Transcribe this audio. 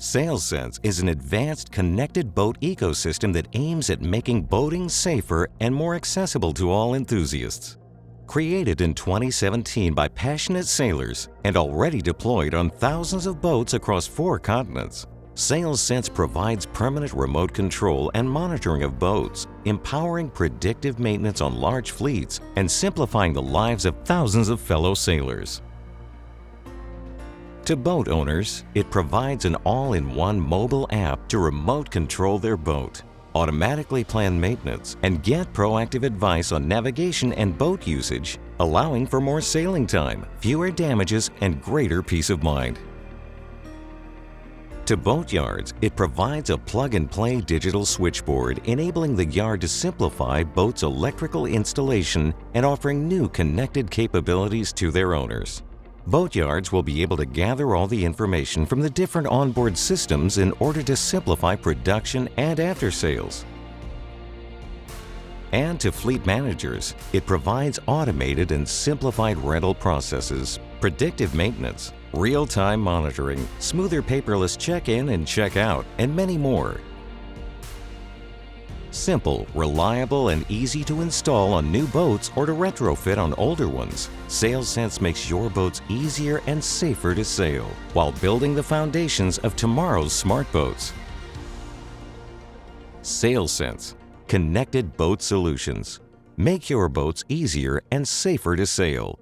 SAILSENSE is an advanced connected boat ecosystem that aims at making boating safer and more accessible to all enthusiasts. Created in 2017 by passionate sailors and already deployed on thousands of boats across 4 continents, SAILSENSE provides permanent remote control and monitoring of boats, empowering predictive maintenance on large fleets and simplifying the lives of thousands of fellow sailors. To boat owners, it provides an all-in-one mobile app to remote control their boat, automatically plan maintenance, and get proactive advice on navigation and boat usage, allowing for more sailing time, fewer damages, and greater peace of mind. To boat yards, it provides a plug-and-play digital switchboard enabling the yard to simplify boats' electrical installation and offering new connected capabilities to their owners. Boat yards will be able to gather all the information from the different onboard systems in order to simplify production and after-sales. And to fleet managers, it provides automated and simplified rental processes, predictive maintenance, real-time monitoring, smoother paperless check-in and check-out, and many more. Simple, reliable, and easy to install on new boats or to retrofit on older ones, SAILSENSE makes your boats easier and safer to sail while building the foundations of tomorrow's smart boats. SAILSENSE, connected boat solutions. Make your boats easier and safer to sail.